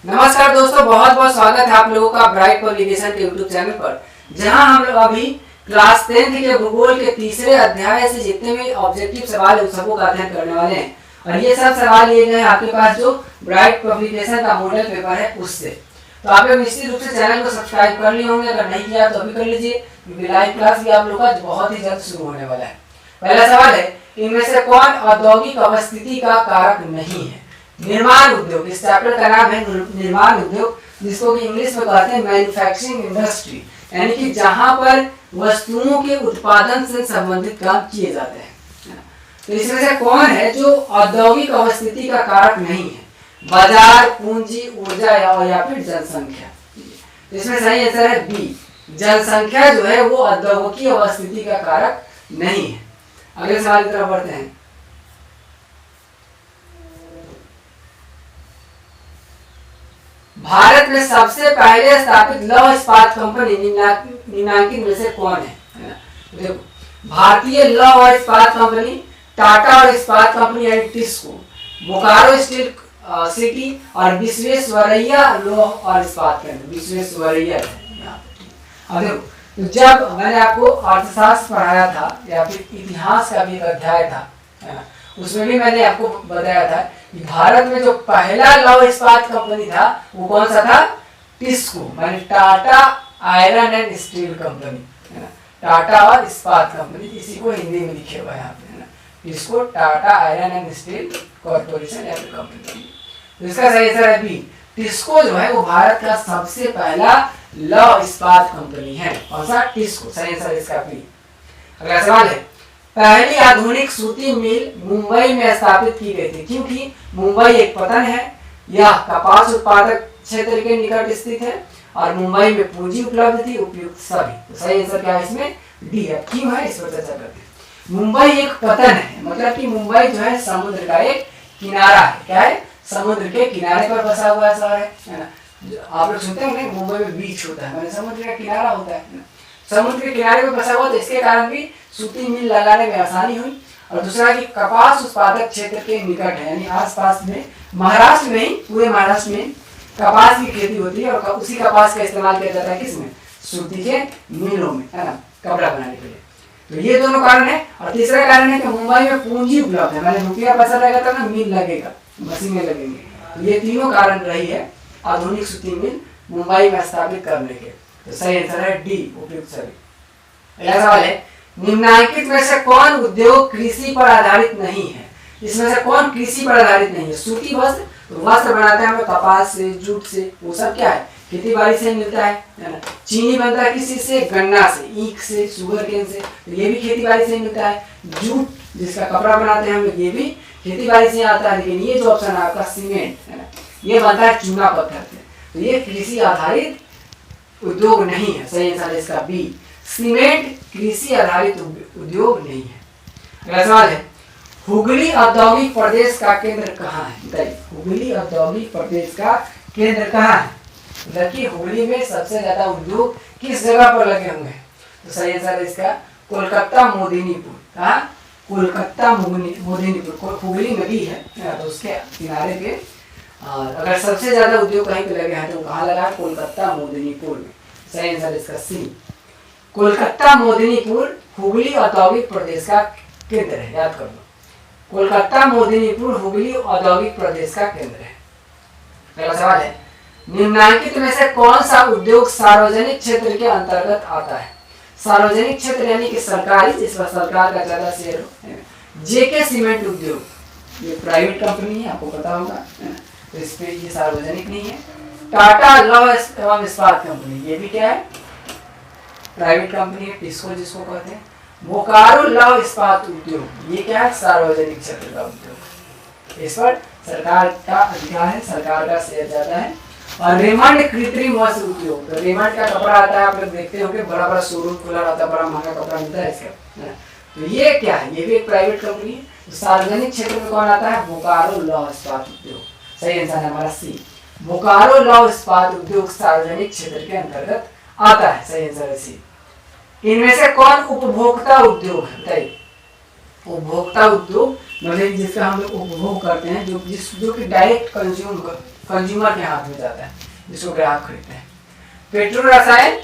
नमस्कार दोस्तों, बहुत बहुत स्वागत है आप लोगों का ब्राइट पब्लिकेशन के यूट्यूब चैनल पर, जहां हम लोग अभी क्लास 10th के भूगोल के तीसरे अध्याय से जितने भी ऑब्जेक्टिव सवाल है उन सबको का अध्ययन करने वाले हैं। और ये सब सवाल लिए गए हैं आपके पास जो ब्राइट पब्लिकेशन का मॉडल पेपर है उससे। तो आप लोग निश्चित रूप से चैनल को सब्सक्राइब कर लिए होंगे, अगर नहीं किया तो अभी कर लीजिए, क्योंकि लाइव क्लास भी आप लोग का बहुत ही जल्द शुरू होने वाला है। पहला सवाल है, इनमें से कौन औद्योगिक अवस्थिति का कारक नहीं है? निर्माण उद्योग, इस चैप्टर का नाम है निर्माण उद्योग, जिसको कि इंग्लिश में कहते हैं मैन्युफैक्चरिंग इंडस्ट्री, यानी कि जहां पर वस्तुओं के उत्पादन से संबंधित काम किए जाते हैं। तो इसमें से कौन है जो औद्योगिक अवस्थिति का कारक नहीं है? बाजार, पूंजी, ऊर्जा या फिर जनसंख्या। तो इसमें सही आंसर है बी, जनसंख्या जो है वो औद्योगिक अवस्थिति का कारक नहीं है। अगले सवाल की तरफ बढ़ते हैं। भारत में सबसे पहले स्थापित लौह इस्पात कंपनी निम्नलिखित में से कौन है? देखो, भारतीय लौह और इस्पात कंपनी, टाटा और इस्पात कंपनी यानी टिस्को, बोकारो स्टील सिटी और विश्वेश्वरैया लौह और इस्पात केंद्र, विश्वेश्वरैया। अब देखो, तो जब मैंने आपको अर्थशास्त्र पढ़ाया था या फिर इतिहास का भी एक अध्याय था, उसमें भी मैंने आपको बताया था कि भारत में जो पहला लौह इस्पात कंपनी था वो कौन सा था? टिस्को, माने Tata iron and steel company, है ना। टाटा और इस्पात कंपनी, इसी को हिंदी में लिखे हुआ है यहाँ पे, है ना। TISCO, Tata iron and steel corporation या फिर कंपनी। तो इसका सही आंसर है बी, टिस्को जो है वो भारत का सबसे पहला लौह इस्पात कंपनी है। कौन सा? टिस्को। सही आंसर इसका बी। अगला सवाल है, पहली आधुनिक सूती मिल मुंबई में स्थापित की गई थी, क्योंकि मुंबई एक पतन है, यह कपास उत्पादक क्षेत्र के निकट स्थित है और मुंबई में पूंजी उपलब्ध थी, उपयुक्त सभी। तो सही आंसर क्या है इसमें? डी है। क्यों है इस पर चर्चा करते हैं। मुंबई एक पतन है, मतलब कि मुंबई जो है समुद्र का एक किनारा है। क्या है? समुद्र के किनारे पर बसा हुआ शहर है ना। आप लोग सुनते होंगे मुंबई में बीच होता है, मतलब समुद्र का किनारा होता है। समुद्र के किनारे पर बसा हुआ, तो इसके कारण भी सूती मिल लगाने में आसानी हुई। और दूसरा कि कपास उत्पादक क्षेत्र के निकट है, यानी आसपास में, महाराष्ट्र में ही, पूरे महाराष्ट्र में कपास की खेती होती है और उसी कपास का इस्तेमाल किया जाता है किसमें? सूती के मिलों में, है ना, कपड़ा बनाने के लिए। तो ये दोनों कारण है। और तीसरा कारण है कि मुंबई में पूंजी उपलब्ध है, मैंने रुपया पैसा लगेगा ना, मिल लगेगा, मशीनें लगेंगे। तो ये तीनों कारण रही है आधुनिक सूती मिल मुंबई में स्थापित करने के। तो सही आंसर है डी, उपयुक्त सभी। अगला सवाल है, निम्नलिखित में से कौन उद्योग कृषि पर आधारित नहीं है? इसमें से कौन कृषि पर आधारित नहीं है? सूती वस्त्र, तो वस्त्र बनाते हैं हम लोग कपास से, जूट से, वो सब क्या है? खेती बाड़ी से मिलता है ना। चीनी बनता है किसी से? गन्ना से, ईख से, शुगर केन से, तो ये भी खेती बाड़ी से मिलता है। जूट जिसका कपड़ा बनाते हैं हम लोग, ये भी खेती बाड़ी से आता है। लेकिन ये जो ऑप्शन है आपका सीमेंट, है ना, ये बनता है चूना पत्थर से, तो ये कृषि आधारित उद्योग नहीं है। सही आंसर इसका बी, सीमेंट कृषि आधारित उद्योग नहीं है। अगला सवाल है, हुगली औद्योगिक प्रदेश का केंद्र कहाँ है? बताइए, हुगली औद्योगिक प्रदेश का केंद्र कहाँ है? मतलब कि हुगली में सबसे ज्यादा उद्योग किस जगह पर लगे हुए हैं? तो सही आंसर इसका कोलकाता मोदिनीपुर। कहाँ? कोलकाता मोदिनीपुर। हुगली नदी है तो उसके किनारे पे, और अगर सबसे ज्यादा उद्योग कहीं पे लगे हैं तो कहाँ लगा है? कोलकाता मोदिनीपुर में। सही आंसर इसका सी, कोलकाता मोदिनीपुर हुगली औद्योगिक प्रदेश का केंद्र है, याद कर लो। कोलकाता मोदिनीपुर हुगली औद्योगिक प्रदेश का केंद्र है। अगला सवाल है, निम्नलिखित में से कौन सा उद्योग सार्वजनिक क्षेत्र के अंतर्गत आता है? सार्वजनिक क्षेत्र यानी कि सरकारी, जिसमें सरकार का ज्यादा शेयर हो। जेके सीमेंट उद्योग, ये प्राइवेट कंपनी है, आपको पता होगा, तो इस पे ये सार्वजनिक नहीं है। टाटा लौह एवं इस्पात कंपनी, ये भी क्या है? प्राइवेट कंपनी है, टिस्को जिसको कहते हैं। बोकारो लौह इस्पात उद्योग, ये क्या है? सार्वजनिक क्षेत्र का उद्योग, इस पर सरकार का अधिकार है, सरकार का शेयर ज्यादा है। और रेमंड कृत्रिम वस्त्र उद्योग, तो रेमंड का कपड़ा आता है, आप लोग देखते होंगे, बड़ा बड़ा शोरूम खुला रहता है, बड़ा महंगा कपड़ा मिलता है इसका। तो ये क्या है? ये भी एक प्राइवेट कंपनी है। तो सार्वजनिक क्षेत्र में कौन आता है? बोकारो लौह इस्पात उद्योग। सही आंसर है हमारा सी, बोकारो लौह इस्पात उद्योग सार्वजनिक क्षेत्र के अंतर्गत आता है। सही आंसर है सी। इनमें से कौन उपभोक्ता उद्योग है? बताइए, उपभोक्ता उद्योग मतलब जिसका हम लोग उपभोग करते हैं, जो कि डायरेक्ट कंज्यूम कंज्यूमर के हाथ में जाता है, जिसको ग्राहक खरीदते हैं। पेट्रो रसायन,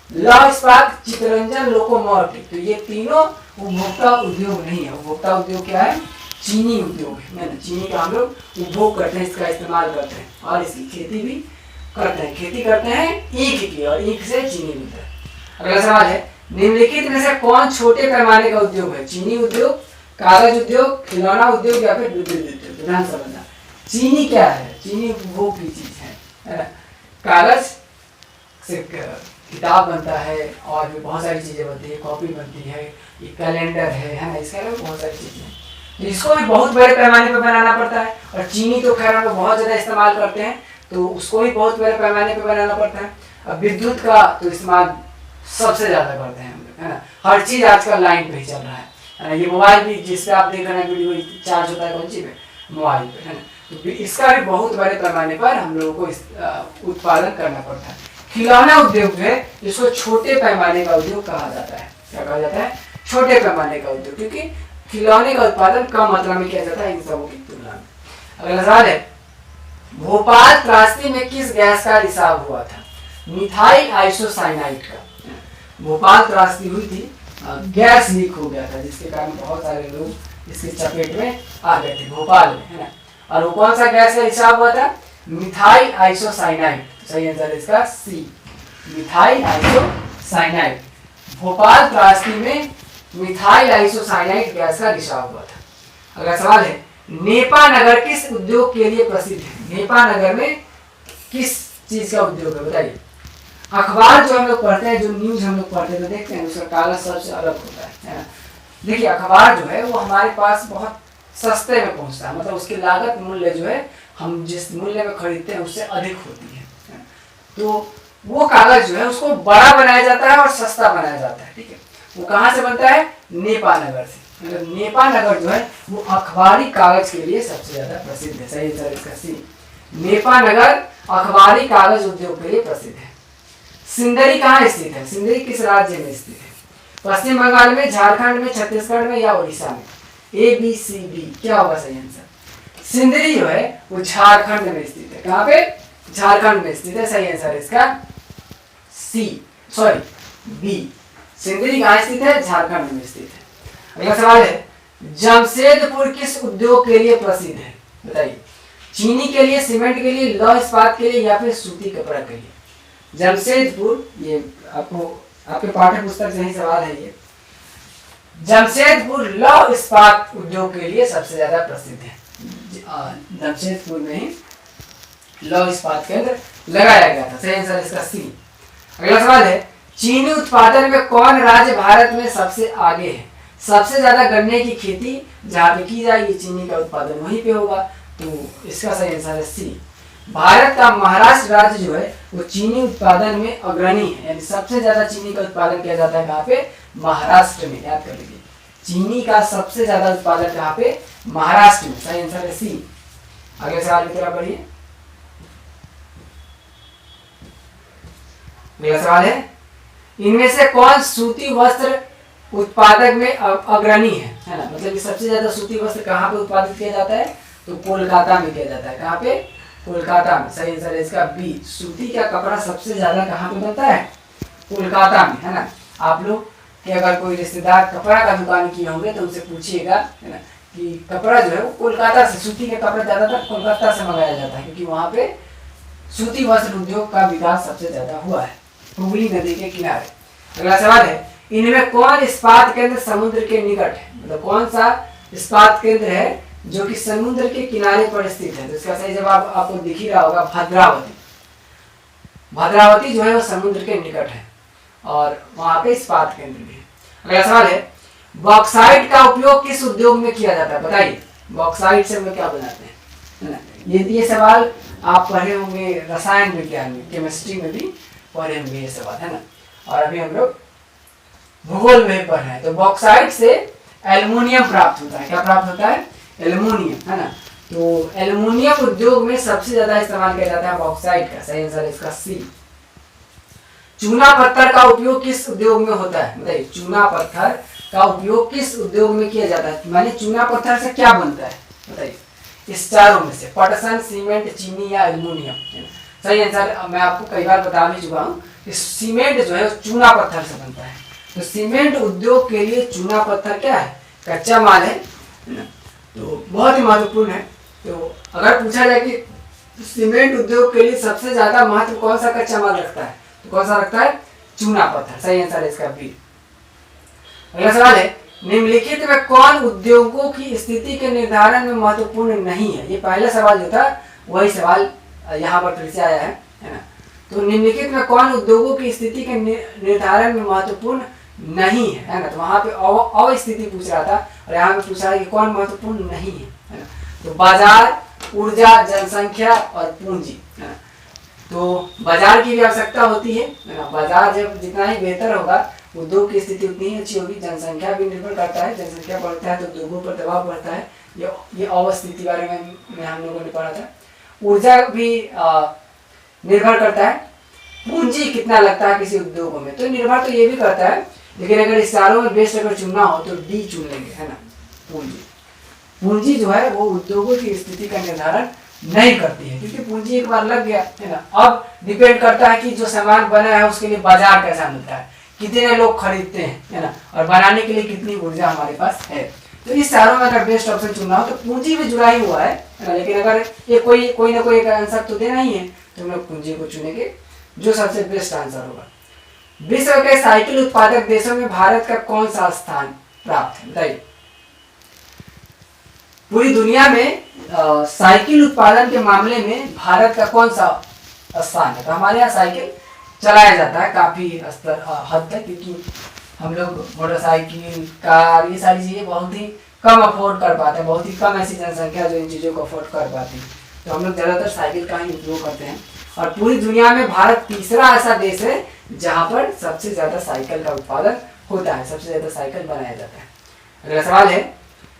लौह इस्पात, चित्ररंजन, लोकोमोटिव, तो ये तीनों उपभोक्ता उद्योग नहीं है। उपभोक्ता उद्योग क्या है? चीनी उद्योग है ना। चीनी का हम लोग उपभोग करते हैं, इसका इस्तेमाल करते हैं और इसकी खेती भी करते हैं। खेती करते हैं ईख की, और ईख से चीनी मिलता है। अगला सवाल है, निम्नलिखित में से कौन छोटे पैमाने का उद्योग है? चीनी उद्योग, कागज उद्योग, खिलौना उद्योग या फिर विद्युत उद्योग? ध्यान समझना, चीनी क्या है? चीनी उपभोग की चीज है ना। कागज से किताब बनता है और भी बहुत सारी चीजें बनती है, कॉपी बनती है, ये कैलेंडर है ना, इसके अलावा बहुत सारी चीजें हैं। तो इसको भी बहुत बड़े पैमाने पर बनाना पड़ता है। और चीनी तो खैर हम लोग बहुत ज्यादा इस्तेमाल करते हैं, तो उसको भी बहुत बड़े पैमाने पर बनाना पड़ता है। अब विद्युत का तो इस्तेमाल सबसे ज्यादा करते हैं हम लोग, है ना। हर चीज आजकल लाइन पे ही चल रहा है ना। ये मोबाइल भी जिसपे आप देख रहे हैं वीडियो चार्ज होता है, कौन सी पे? मोबाइल पे, है ना। तो इसका भी बहुत बड़े पैमाने पर हम लोगों को उत्पादन करना पड़ता है। खिलौना उद्योग जो है, जिसको छोटे पैमाने का उद्योग कहा जाता है। क्या कहा जाता है? छोटे पैमाने का उद्योग, क्योंकि खिलौने का उत्पादन कम मात्रा में किया जाता है इन सबों की तुलना में। अगला सवाल है, भोपाल त्रासदी में किस गैस का रिसाव हुआ था? मिथाइल आइसोसाइनाइड का। भोपाल त्रासदी हुई थी, गैस लीक हो गया था, जिसके कारण बहुत सारे लोग इसके चपेट में आ गए थे भोपाल में, है ना। और वो कौन सा गैस का रिसाव हुआ था? Methyl isocyanide. सही आंसर इसका सी, मिथाइल आइसोसाइनाइड। भोपाल त्रासदी में मिथाइल आइसोसाइनाइड गैस का रिसाव हुआ था। अगला सवाल है, नेपा नगर किस उद्योग के लिए प्रसिद्ध है? नेपा नगर में किस चीज का उद्योग है? बताइए। अखबार जो हम लोग पढ़ते हैं, जो न्यूज हम लोग पढ़ते हैं, तो देखते हैं उसका कागज सबसे अलग होता है ना। देखिए, अखबार जो है वो हमारे पास बहुत सस्ते में पहुंचता है, मतलब उसकी लागत मूल्य जो है हम जिस मूल्य में खरीदते हैं उससे अधिक होती है। तो वो कागज जो है उसको बड़ा बनाया जाता है और सस्ता बनाया जाता है, ठीक है। वो कहाँ से बनता है? नेपा नगर से। मतलब नेपा नगर जो है वो अखबारी कागज के लिए सबसे ज्यादा प्रसिद्ध है। सही आंसर इसका सी, नेपा नगर अखबारी कागज उद्योग के लिए प्रसिद्ध है। सिंदरी कहाँ स्थित है? सिंदरी किस राज्य में स्थित है? पश्चिम बंगाल में, झारखंड में, छत्तीसगढ़ में या उड़ीसा में? ए बी सी डी क्या होगा सही आंसर? सिंदरी जो है वो झारखंड में स्थित है। कहाँ पे? झारखंड में स्थित है। सही आंसर इसका सी, सॉरी बी, सिंदरी कहाँ स्थित है? झारखंड में स्थित है। अगला सवाल है, जमशेदपुर किस उद्योग के लिए प्रसिद्ध है? बताइए। चीनी के लिए, सीमेंट के लिए, लौह इस्पात के लिए या फिर सूती कपड़ा के लिए? जमशेदपुर, ये आपको आपके पाठ्य पुस्तक से ही सवाल है ये। जमशेदपुर लौह इस्पात उद्योग के लिए सबसे ज्यादा प्रसिद्ध है। जमशेदपुर में ही लौह इस्पात केंद्र लगाया गया था। सही आंसर इसका सी। अगला सवाल है, चीनी उत्पादन में कौन राज्य भारत में सबसे आगे है? सबसे ज्यादा गन्ने की खेती जहाँ पे की जाएगी, चीनी का उत्पादन वहीं पे होगा, तो इसका सही आंसर है सी। भारत का महाराष्ट्र राज्य जो है वो चीनी उत्पादन में अग्रणी है, यानी सबसे ज्यादा चीनी का उत्पादन किया जाता है कहाँ पे? महाराष्ट्र में। याद कर लीजिए, चीनी का सबसे ज्यादा उत्पादन कहाँ पे? महाराष्ट्र में। सही आंसर है सी। अगले सवाल की तरफ बढ़िए। अगला सवाल है, इनमें से कौन सूती वस्त्र उत्पादक में अग्रणी है ना। मतलब कि सबसे ज्यादा सूती वस्त्र कहाँ पे उत्पादित किया जाता है? तो कोलकाता में किया जाता है। कहाँ पे? कोलकाता में। सही आंसर है इसका बी, सूती का कपड़ा सबसे ज्यादा कहाँ पे बनता है? कोलकाता में, है ना। आप लोग कि अगर कोई रिश्तेदार कपड़ा का दुकान किए होंगे तो उनसे पूछिएगा, है ना, कि कपड़ा जो है वो कोलकाता से, सूती के कपड़े ज्यादातर कोलकाता से मंगाया जाता है, क्योंकि वहाँ पे सूती वस्त्र उद्योग का विकास सबसे ज्यादा हुआ है, हुगली नदी के किनारे। अगला सवाल है, इनमें कौन इस्पात केंद्र समुद्र के निकट है? मतलब कौन सा इस्पात केंद्र है जो कि समुद्र के किनारे पर स्थित है? तो इसका सही जवाब आपको दिख ही रहा होगा, भद्रावती। भद्रावती जो है वो समुद्र के निकट है और वहां पे इस्पात केंद्र भी है। अगला सवाल है, बॉक्साइट का उपयोग किस उद्योग में किया जाता है? बताइए, बॉक्साइट से हम लोग क्या बनाते हैं, है ना। ये सवाल आप पढ़े होंगे रसायन विज्ञान में, केमिस्ट्री में भी पढ़े होंगे ये सवाल, है ना। और अभी हम लोग भूगोल में पढ़ रहे हैं। तो बॉक्साइट से एल्युमिनियम प्राप्त होता है। क्या प्राप्त होता है? एल्युमिनियम, है ना। तो एल्युमिनियम उद्योग में सबसे ज्यादा इस्तेमाल किया जाता है बॉक्साइट का। सही आंसर इसका सी। चूना पत्थर का उपयोग किस उद्योग में होता है? बताइए, चूना पत्थर का उपयोग किस उद्योग में किया जाता है? माने चूना पत्थर से क्या बनता है? बताइए। इस चारों में से पटसन, सीमेंट, चीनी या एल्यूमिनियम, है ना। सही आंसर मैं आपको कई बार बता भी चुका हूँ। सीमेंट जो है चूना पत्थर से बनता है, तो सीमेंट उद्योग के लिए चूना पत्थर क्या है, कच्चा माल है ना, तो बहुत ही महत्वपूर्ण है। तो अगर पूछा जाए कि सीमेंट उद्योग के लिए सबसे ज्यादा महत्व कौन सा कच्चा माल रखता है, तो कौन सा रखता है, चूना पत्थर। सही आंसर है इसका बी। अगला सवाल है, निम्नलिखित में कौन उद्योगों की स्थिति के निर्धारण में महत्वपूर्ण नहीं है। ये पहला सवाल जो था वही सवाल यहाँ पर फिर से आया है ना। तो निम्नलिखित में कौन उद्योगों की स्थिति के निर्धारण में महत्वपूर्ण नहीं है ना। तो वहां पे अवस्थिति पूछ रहा था और यहाँ पे पूछा है कि कौन महत्वपूर्ण नहीं है ना। तो बाजार, ऊर्जा, जनसंख्या और पूंजी, है ना। तो बाजार की भी आवश्यकता होती है ना। बाजार जब जितना ही बेहतर होगा उद्योग की स्थिति उतनी ही अच्छी होगी। जनसंख्या भी निर्भर करता है, जनसंख्या बढ़ता है तो उद्योगों पर दबाव बढ़ता है। ये अवस्थिति बारे में हम लोगों ने पढ़ा था। ऊर्जा भी निर्भर करता है। पूंजी कितना लगता है किसी उद्योगों में, तो निर्भर तो ये भी करता है, लेकिन अगर इस चारों में बेस्ट अगर चुनना हो तो डी चुन लेंगे, है ना। पूंजी जो है वो उद्योगों की स्थिति का निर्धारण नहीं करती है, क्योंकि पूंजी एक बार लग गया, है ना। अब डिपेंड करता है कि जो सामान बना है उसके लिए बाजार कैसा मिलता है, कितने लोग खरीदते हैं, है ना, और बनाने के लिए कितनी ऊर्जा हमारे पास है। तो इस चारों में अगर बेस्ट ऑप्शन चुनना हो तो पूंजी भी जुड़ा ही हुआ है ना, लेकिन अगर ये कोई ना कोई आंसर तो देना ही है, तो हम लोग पूंजी को चुनेंगे जो सबसे बेस्ट आंसर होगा। विश्व के साइकिल उत्पादक देशों में भारत का कौन सा स्थान प्राप्त है, बताइए। पूरी दुनिया में साइकिल उत्पादन के मामले में भारत का कौन सा स्थान है। तो हमारे यहाँ साइकिल चलाया जाता है काफी हद तक, क्योंकि हम लोग मोटरसाइकिल, कार, ये सारी चीजें बहुत ही कम अफोर्ड कर पाते हैं। बहुत ही कम ऐसी जनसंख्या जो इन चीजों को अफोर्ड कर पाती है, तो हम लोग ज्यादातर साइकिल का ही उपयोग करते हैं। और पूरी दुनिया में भारत तीसरा ऐसा देश है जहां पर सबसे ज्यादा साइकिल का उत्पादन होता है, सबसे ज्यादा साइकिल बनाया जाता है। अगला सवाल है,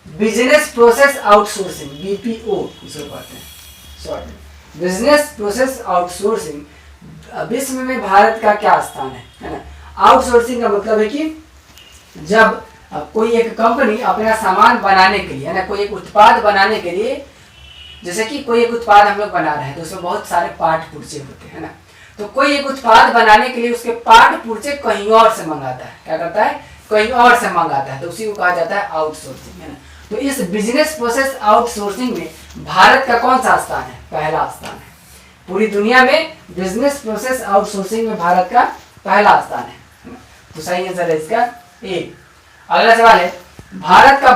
बिजनेस प्रोसेस आउटसोर्सिंग, बीपीओ इसको कहते हैं शॉर्ट में, बिजनेस प्रोसेस आउटसोर्सिंग विश्व में भारत का क्या स्थान है ना। आउटसोर्सिंग का मतलब है कि जब कोई एक कंपनी अपना सामान बनाने के लिए, है ना, कोई एक उत्पाद बनाने के लिए, जैसे कि कोई एक उत्पाद हम लोग बना रहे हैं तो उसमें बहुत सारे पार्ट पुर्जे होते हैं ना, तो कोई एक उत्पाद बनाने के लिए उसके पार्ट पुर्जे कहीं और से मंगाता है, क्या करता है, कहीं और से मंगाता है, तो उसी को कहा जाता है आउटसोर्सिंग, है ना। तो इस बिजनेस प्रोसेस आउटसोर्सिंग में भारत का कौन सा स्थान है, पहला स्थान है। पूरी दुनिया में बिजनेस प्रोसेस आउटसोर्सिंग में भारत का पहला स्थान है ना? तो सही आंसर है इसका ए। अगला सवाल है, भारत का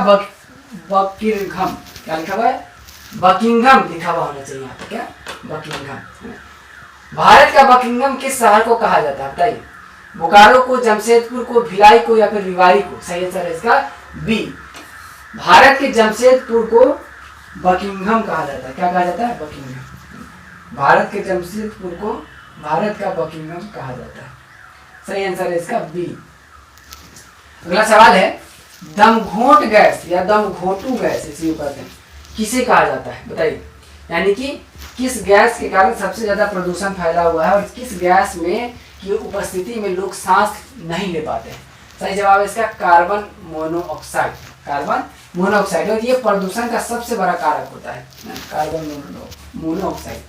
बकिंघम, क्या लिखा हुआ है, बकिंघम लिखा हुआ होना चाहिए यहाँ पे, क्या, बकिंघम। भारत का बकिंघम किस शहर को कहा जाता है, बताइए। बोकारो को, जमशेदपुर को, भिलाई को या फिर रिवाड़ी को। सही आंसर है इसका बी। भारत के जमशेदपुर को बकिंघम कहा जाता है, क्या कहा जाता है, बकिंघम। भारत के जमशेदपुर को भारत का बकिंघम कहा जाता है। सही आंसर है इसका बी। अगला सवाल है, दमघोंट गैस या दमघोंटू गैस इसी को कहते हैं, किसे कहा जाता है, बताइए। यानी कि किस गैस के कारण सबसे ज्यादा प्रदूषण फैला हुआ है और किस गैस में की उपस्थिति में लोग सांस नहीं ले पाते हैं। सही जवाब है इसका कार्बन मोनोऑक्साइड, कार्बन मोनोऑक्साइड। और ये प्रदूषण का सबसे बड़ा कारक होता है, कार्बन मोनोऑक्साइड।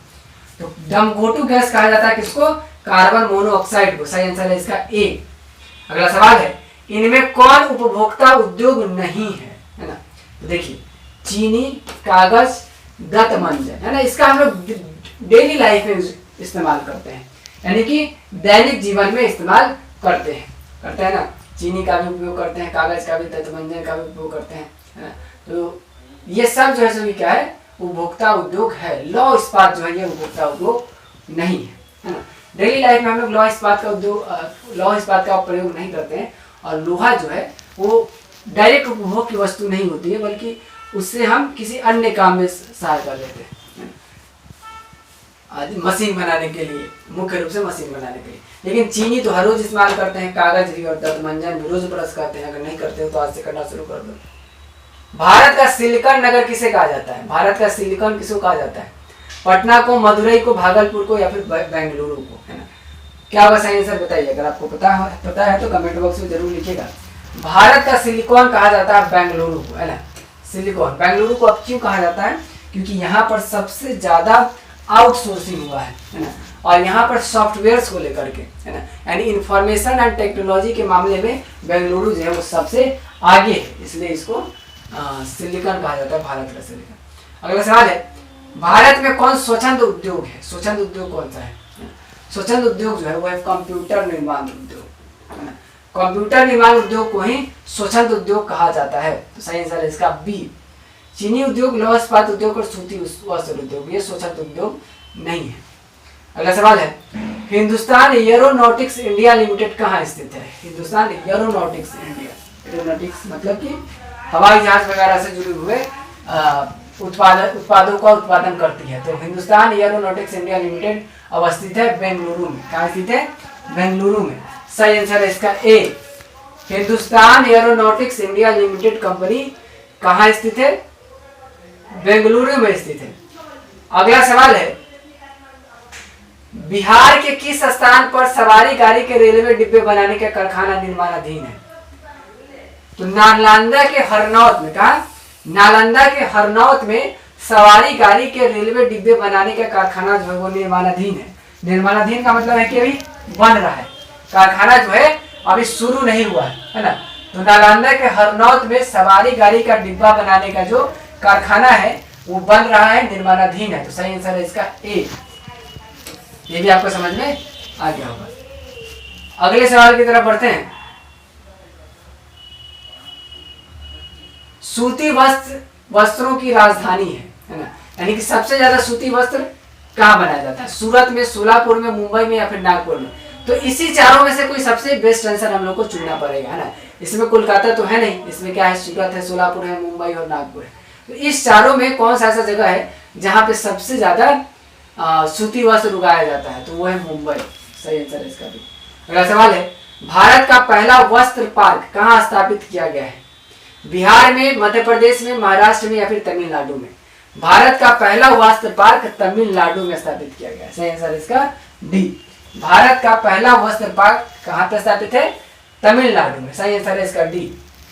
तो दमघोंटू गैस कहा जाता है किसको, कार्बन मोनोऑक्साइड को। सही आंसर है इसका ए। अगला सवाल है, इनमें कौन उपभोक्ता उद्योग नहीं है ना। तो देखिए, चीनी, कागज, दंत मंजन, है ना, इसका हम लोग डेली लाइफ में इस्तेमाल करते हैं, यानी कि दैनिक जीवन में इस्तेमाल करते हैं ना। चीनी का भी उपयोग करते हैं, कागज का भी, दंत मंजन का भी उपयोग करते हैं, है ना। तो ये सब जो है सभी क्या है, उपभोक्ता उद्योग है। लौह इस्पात जो है ये उपभोक्ता उद्योग नहीं है ना। डेली लाइफ में हम लोग लौह इस्पात का प्रयोग नहीं करते हैं। और लोहा जो है वो डायरेक्ट उपभोग की वस्तु नहीं होती है, बल्कि उससे हम किसी अन्य काम में सहायता लेते हैं, मशीन बनाने के लिए, मुख्य रूप से मशीन बनाने के लिए। लेकिन चीनी तो हर रोज इस्तेमाल करते हैं, कागज भी और दंत मंजन भी रोज ब्रश करते हैं। अगर नहीं करते हो तो आज से करना शुरू कर दो। भारत का सिलिकॉन नगर किसे कहा जाता है, भारत का सिलिकॉन किसको कहा जाता है, पटना को, मदुरई को, भागलपुर को या फिर बेंगलुरु को, है ना। क्या होगा सही आंसर बताइए। अगर आपको पता है तो कमेंट बॉक्स में जरूर लिखिएगा। भारत का सिलिकॉन कहा जाता है बेंगलुरु को, है ना। सिलिकॉन बेंगलुरु को अब क्यों कहा जाता है, क्योंकि यहाँ पर सबसे ज़्यादा आउटसोर्सिंग हुआ है ना, और यहाँ पर सॉफ्टवेयर्स को लेकर के, है ना, यानी इंफॉर्मेशन एंड टेक्नोलॉजी के मामले में बेंगलुरु जो है वो सबसे आगे है, इसलिए इसको सिलिकॉन कहा जाता है, भारत का सिलिकॉन। अगला सवाल है, भारत में कौन स्वच्छंद उद्योग है? स्वच्छंद उद्योग कौन सा है? स्वच्छंद उद्योग जो है वो है कंप्यूटर निर्माण उद्योग, है ना। कंप्यूटर निर्माण उद्योग को ही स्वच्छंद उद्योग कहा जाता है। तो सही आंसर है इसका बी। चीनी उद्योग, लौह इस्पात उद्योग और सूती वस्त्र उद्योग ये स्वच्छंद उद्योग नहीं है। अगला सवाल है, हिंदुस्तान एरोनॉटिक्स इंडिया लिमिटेड कहाँ स्थित है? हिंदुस्तान एरोनॉटिक्स इंडिया, एरोनॉटिक्स मतलब कि हवाई जहाज वगैरह से जुड़े हुए उत्पादों का उत्पादन करती है। तो हिंदुस्तान एरोनॉटिक्स इंडिया लिमिटेड अवस्थित है बेंगलुरु में। कहाँ स्थित है? बेंगलुरु में। सही आंसर है इसका A. Hindustan Aeronautics India Limited company कहाँ स्थित है? बेंगलुरु में स्थित है। अगला सवाल है, बिहार के किस स्थान पर सवारी गाड़ी के रेलवे डिब्बे बनाने का कारखाना निर्माणाधीन है? तो नालंदा के हरनौत में। कहा? नालंदा के हरनौत में सवारी गाड़ी के रेलवे डिब्बे बनाने का कारखाना जो है वो निर्माणाधीन है। निर्माणाधीन का मतलब है कि अभी बन रहा है, कारखाना जो है अभी शुरू नहीं हुआ है ना। तो नालंदा के हरनौत में सवारी गाड़ी का डिब्बा बनाने का जो कारखाना है वो बन रहा है, निर्माणाधीन है। तो सही आंसर है इसका ए। ये भी आपको समझ में आ गया होगा। अगले सवाल की तरफ बढ़ते हैं। सूती वस्त्रों की राजधानी है ना, यानी कि सबसे ज्यादा सूती वस्त्र कहाँ बनाया जाता है? सूरत में, सोलापुर में, मुंबई में या फिर नागपुर में। तो इसी चारों में से कोई सबसे बेस्ट आंसर हम लोग को चुनना पड़ेगा, है ना। इसमें कोलकाता तो है नहीं, इसमें क्या है? सूरत है, सोलापुर है, मुंबई और नागपुर है। तो इस चारों में कौन सा ऐसा जगह है जहाँ पे सबसे ज्यादा सूती वस्त्र उगाया जाता है? तो वो है मुंबई। सही आंसर है इसका भी। अगला सवाल है, भारत का पहला वस्त्र पार्क कहाँ स्थापित किया गया है? बिहार में, मध्य प्रदेश में, महाराष्ट्र में या फिर तमिलनाडु में? भारत का पहला वस्त्र पार्क तमिलनाडु में स्थापित किया गया है। सही आंसर है इसका डी। भारत का पहला वस्त्र पार्क कहाँ पर स्थापित है? तमिलनाडु में। सही आंसर है इसका डी।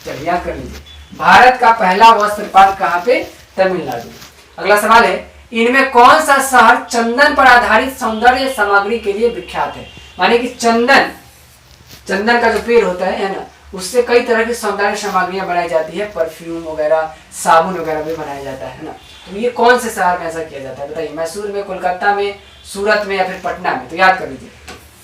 चलिए याद कर लीजिए, भारत का पहला वस्त्र पार्क कहाँ पे? तमिलनाडु। अगला सवाल है, इनमें कौन सा शहर चंदन पर आधारित सौंदर्य सामग्री के लिए विख्यात है? माने कि चंदन का जो पेड़ होता है ना, उससे कई तरह की सौंदर्य सामग्रियां बनाई जाती है, परफ्यूम वगैरह, साबुन वगैरह भी बनाया जाता है ना। तो ये कौन से शहर में ऐसा किया जाता है बताइए? मैसूर में, कोलकाता में, सूरत में या फिर पटना में? तो याद कर लीजिए,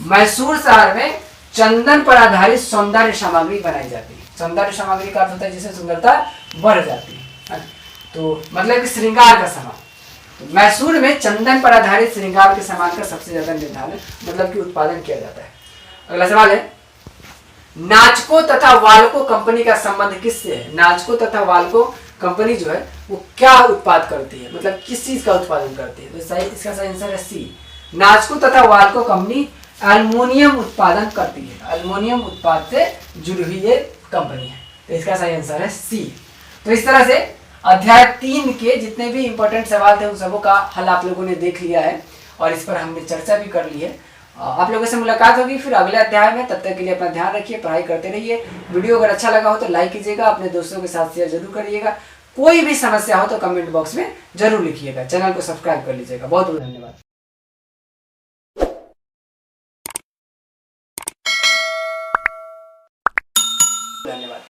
मैसूर शहर में चंदन पर आधारित सौंदर्य सामग्री बनाई जाती है। सौंदर्य सामग्री का अर्थ होता है जिससे सुंदरता बढ़ जाती है, तो मतलब कि श्रृंगार का सामान। तो मैसूर में चंदन पर आधारित श्रृंगार के सामान का सबसे ज्यादा निर्धारण मतलब कि उत्पादन किया जाता है। अगला सवाल है, नाचको तथा वाल्को कंपनी का संबंध किससे है? नाचको तथा वाल्को कंपनी जो है वो क्या उत्पाद करती है, मतलब किस चीज का उत्पादन करती है? तो सही, इसका सही आंसर है सी। नाचको तथा वाल्को कंपनी एल्युमिनियम उत्पादन करती है। एल्युमिनियम उत्पाद से जुड़ी हुई ये कंपनी है। तो इसका सही आंसर है सी। तो इस तरह से अध्याय 3 के जितने भी इंपॉर्टेंट सवाल थे उन सबों का हल आप लोगों ने देख लिया है और इस पर हमने चर्चा भी कर ली है। आप लोगों से मुलाकात होगी फिर अगले अध्याय में। तब तक के लिए अपना ध्यान रखिए, पढ़ाई करते रहिए। वीडियो अगर अच्छा लगा हो तो लाइक कीजिएगा, अपने दोस्तों के साथ शेयर जरूर करिएगा। कोई भी समस्या हो तो कमेंट बॉक्स में जरूर लिखिएगा। चैनल को सब्सक्राइब कर लीजिएगा। बहुत बहुत धन्यवाद।